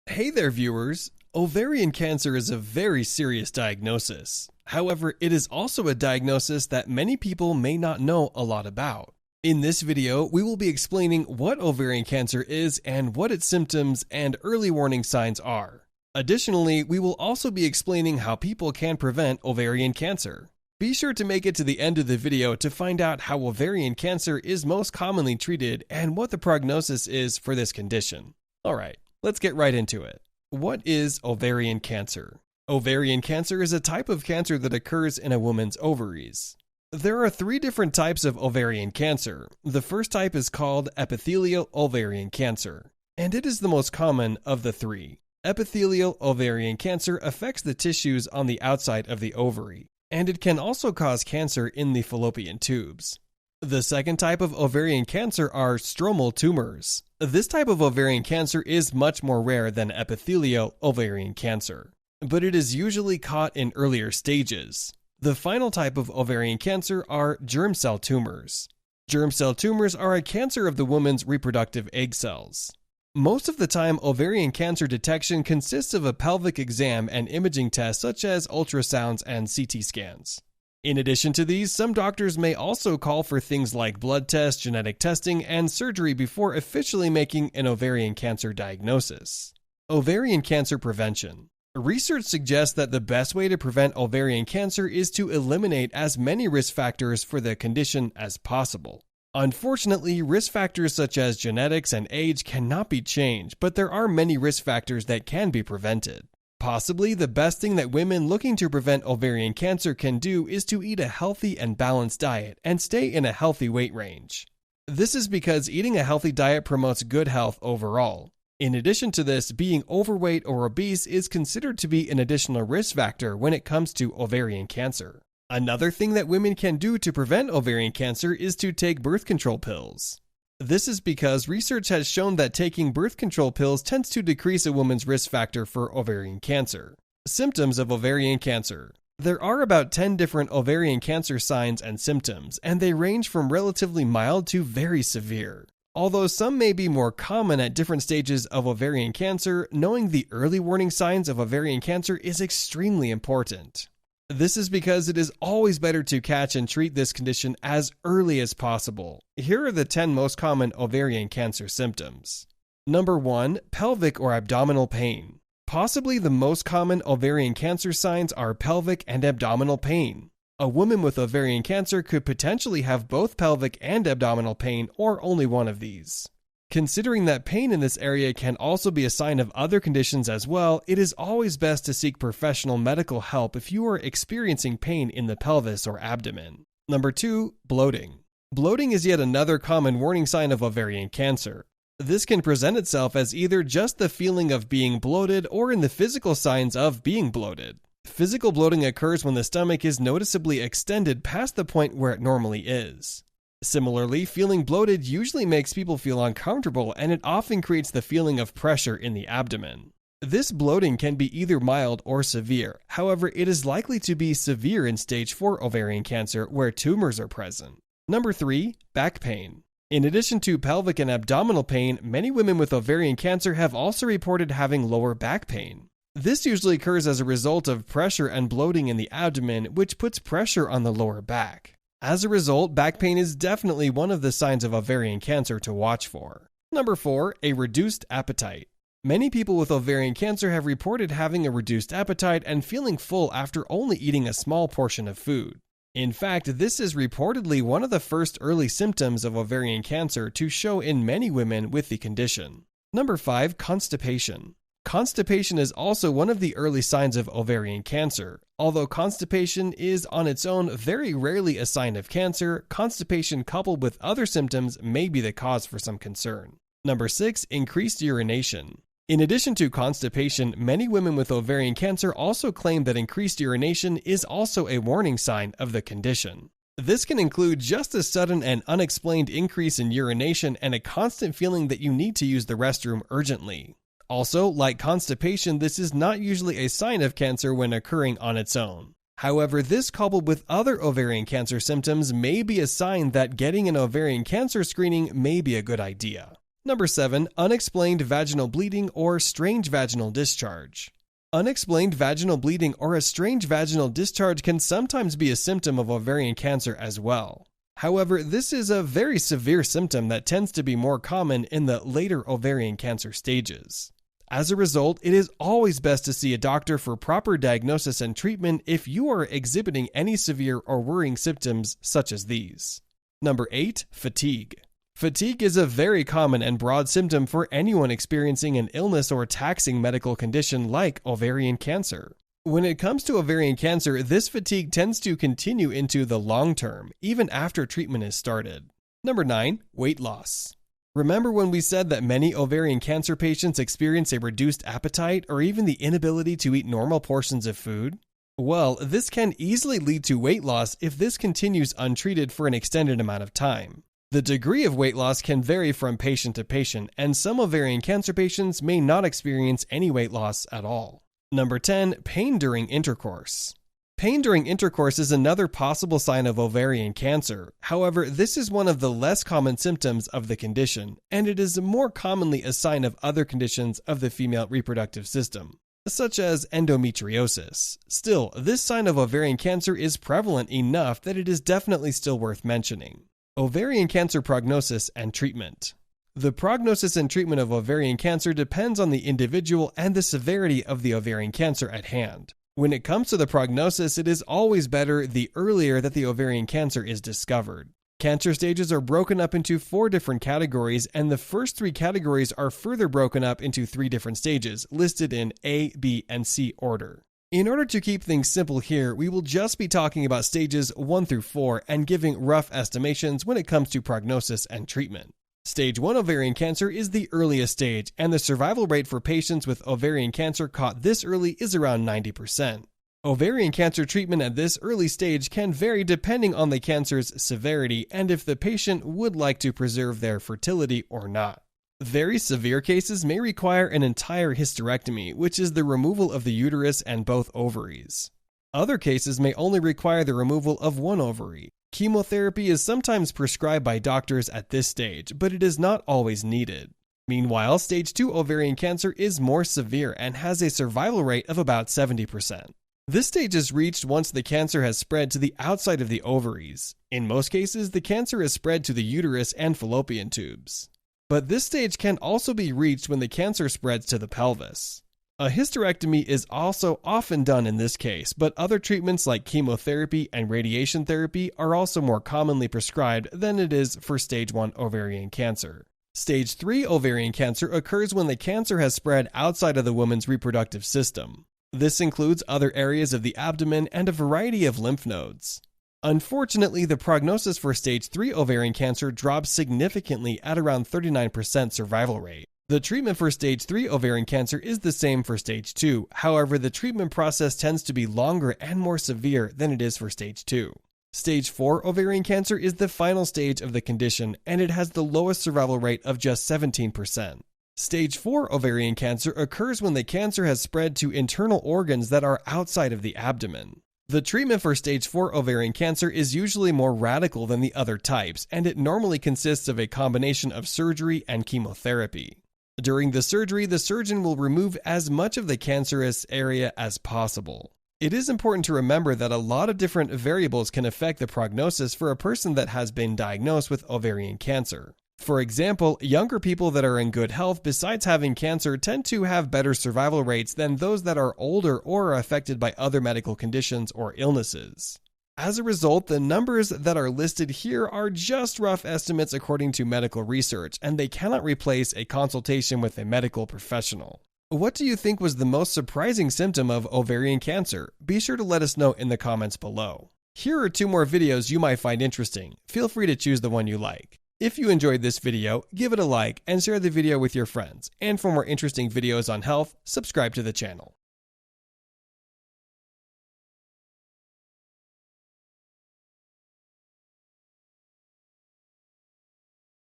Hey there, viewers! Ovarian cancer is a very serious diagnosis. However, it is also a diagnosis that many people may not know a lot about. In this video, we will be explaining what ovarian cancer is and what its symptoms and early warning signs are. Additionally, we will also be explaining how people can prevent ovarian cancer. Be sure to make it to the end of the video to find out how ovarian cancer is most commonly treated and what the prognosis is for this condition. Alright, let's get right into it. What is ovarian cancer? Ovarian cancer is a type of cancer that occurs in a woman's ovaries. There are 3 different types of ovarian cancer. The first type is called epithelial ovarian cancer, and it is the most common of the 3. Epithelial ovarian cancer affects the tissues on the outside of the ovary, and it can also cause cancer in the fallopian tubes. The second type of ovarian cancer are stromal tumors. This type of ovarian cancer is much more rare than epithelial ovarian cancer, but it is usually caught in earlier stages. The final type of ovarian cancer are germ cell tumors. Germ cell tumors are a cancer of the woman's reproductive egg cells. Most of the time, ovarian cancer detection consists of a pelvic exam and imaging tests such as ultrasounds and CT scans. In addition to these, some doctors may also call for things like blood tests, genetic testing, and surgery before officially making an ovarian cancer diagnosis. Ovarian cancer prevention. Research suggests that the best way to prevent ovarian cancer is to eliminate as many risk factors for the condition as possible. Unfortunately, risk factors such as genetics and age cannot be changed, but there are many risk factors that can be prevented. Possibly the best thing that women looking to prevent ovarian cancer can do is to eat a healthy and balanced diet and stay in a healthy weight range. This is because eating a healthy diet promotes good health overall. In addition to this, being overweight or obese is considered to be an additional risk factor when it comes to ovarian cancer. Another thing that women can do to prevent ovarian cancer is to take birth control pills. This is because research has shown that taking birth control pills tends to decrease a woman's risk factor for ovarian cancer. Symptoms of ovarian cancer. There are about 10 different ovarian cancer signs and symptoms, and they range from relatively mild to very severe. Although some may be more common at different stages of ovarian cancer, knowing the early warning signs of ovarian cancer is extremely important. This is because it is always better to catch and treat this condition as early as possible. Here are the 10 most common ovarian cancer symptoms. Number 1. Pelvic or abdominal pain. Possibly the most common ovarian cancer signs are pelvic and abdominal pain. A woman with ovarian cancer could potentially have both pelvic and abdominal pain or only one of these. Considering that pain in this area can also be a sign of other conditions as well, it is always best to seek professional medical help if you are experiencing pain in the pelvis or abdomen. Number 2. Bloating. Bloating is yet another common warning sign of ovarian cancer. This can present itself as either just the feeling of being bloated or in the physical signs of being bloated. Physical bloating occurs when the stomach is noticeably extended past the point where it normally is. Similarly, feeling bloated usually makes people feel uncomfortable, and it often creates the feeling of pressure in the abdomen. This bloating can be either mild or severe. However, it is likely to be severe in stage 4 ovarian cancer where tumors are present. Number 3. Back pain. In addition to pelvic and abdominal pain, many women with ovarian cancer have also reported having lower back pain. This usually occurs as a result of pressure and bloating in the abdomen, which puts pressure on the lower back. As a result, back pain is definitely one of the signs of ovarian cancer to watch for. Number 4. A reduced appetite. Many people with ovarian cancer have reported having a reduced appetite and feeling full after only eating a small portion of food. In fact, this is reportedly one of the first early symptoms of ovarian cancer to show in many women with the condition. Number 5. Constipation. Constipation is also one of the early signs of ovarian cancer. Although constipation is on its own very rarely a sign of cancer, constipation coupled with other symptoms may be the cause for some concern. Number 6. Increased urination. In addition to constipation, many women with ovarian cancer also claim that increased urination is also a warning sign of the condition. This can include just a sudden and unexplained increase in urination and a constant feeling that you need to use the restroom urgently. Also, like constipation, this is not usually a sign of cancer when occurring on its own. However, this coupled with other ovarian cancer symptoms may be a sign that getting an ovarian cancer screening may be a good idea. Number 7. Unexplained vaginal bleeding or strange vaginal discharge. Unexplained vaginal bleeding or a strange vaginal discharge can sometimes be a symptom of ovarian cancer as well. However, this is a very severe symptom that tends to be more common in the later ovarian cancer stages. As a result, it is always best to see a doctor for proper diagnosis and treatment if you are exhibiting any severe or worrying symptoms such as these. Number 8. Fatigue. Fatigue is a very common and broad symptom for anyone experiencing an illness or taxing medical condition like ovarian cancer. When it comes to ovarian cancer, this fatigue tends to continue into the long term, even after treatment is started. Number 9. Weight loss. Remember when we said that many ovarian cancer patients experience a reduced appetite or even the inability to eat normal portions of food? Well, this can easily lead to weight loss if this continues untreated for an extended amount of time. The degree of weight loss can vary from patient to patient, and some ovarian cancer patients may not experience any weight loss at all. Number 10. Pain during intercourse. Pain during intercourse is another possible sign of ovarian cancer. However, this is one of the less common symptoms of the condition, and it is more commonly a sign of other conditions of the female reproductive system, such as endometriosis. Still, this sign of ovarian cancer is prevalent enough that it is definitely still worth mentioning. Ovarian cancer prognosis and treatment. The prognosis and treatment of ovarian cancer depends on the individual and the severity of the ovarian cancer at hand. When it comes to the prognosis, it is always better the earlier that the ovarian cancer is discovered. Cancer stages are broken up into 4 different categories, and the first 3 categories are further broken up into 3 different stages, listed in A, B, and C order. In order to keep things simple here, we will just be talking about stages 1 through 4 and giving rough estimations when it comes to prognosis and treatment. Stage 1 ovarian cancer is the earliest stage, and the survival rate for patients with ovarian cancer caught this early is around 90%. Ovarian cancer treatment at this early stage can vary depending on the cancer's severity and if the patient would like to preserve their fertility or not. Very severe cases may require an entire hysterectomy, which is the removal of the uterus and both ovaries. Other cases may only require the removal of one ovary. Chemotherapy is sometimes prescribed by doctors at this stage, but it is not always needed. Meanwhile, stage 2 ovarian cancer is more severe and has a survival rate of about 70%. This stage is reached once the cancer has spread to the outside of the ovaries. In most cases, the cancer is spread to the uterus and fallopian tubes. But this stage can also be reached when the cancer spreads to the pelvis. A hysterectomy is also often done in this case, but other treatments like chemotherapy and radiation therapy are also more commonly prescribed than it is for stage 1 ovarian cancer. Stage 3 ovarian cancer occurs when the cancer has spread outside of the woman's reproductive system. This includes other areas of the abdomen and a variety of lymph nodes. Unfortunately, the prognosis for stage 3 ovarian cancer drops significantly at around 39% survival rate. The treatment for stage 3 ovarian cancer is the same for stage 2, however, the treatment process tends to be longer and more severe than it is for stage 2. Stage 4 ovarian cancer is the final stage of the condition, and it has the lowest survival rate of just 17%. Stage 4 ovarian cancer occurs when the cancer has spread to internal organs that are outside of the abdomen. The treatment for stage 4 ovarian cancer is usually more radical than the other types, and it normally consists of a combination of surgery and chemotherapy. During the surgery, the surgeon will remove as much of the cancerous area as possible. It is important to remember that a lot of different variables can affect the prognosis for a person that has been diagnosed with ovarian cancer. For example, younger people that are in good health besides having cancer tend to have better survival rates than those that are older or are affected by other medical conditions or illnesses. As a result, the numbers that are listed here are just rough estimates according to medical research, and they cannot replace a consultation with a medical professional. What do you think was the most surprising symptom of ovarian cancer? Be sure to let us know in the comments below. Here are 2 more videos you might find interesting. Feel free to choose the one you like. If you enjoyed this video, give it a like and share the video with your friends. And for more interesting videos on health, subscribe to the channel.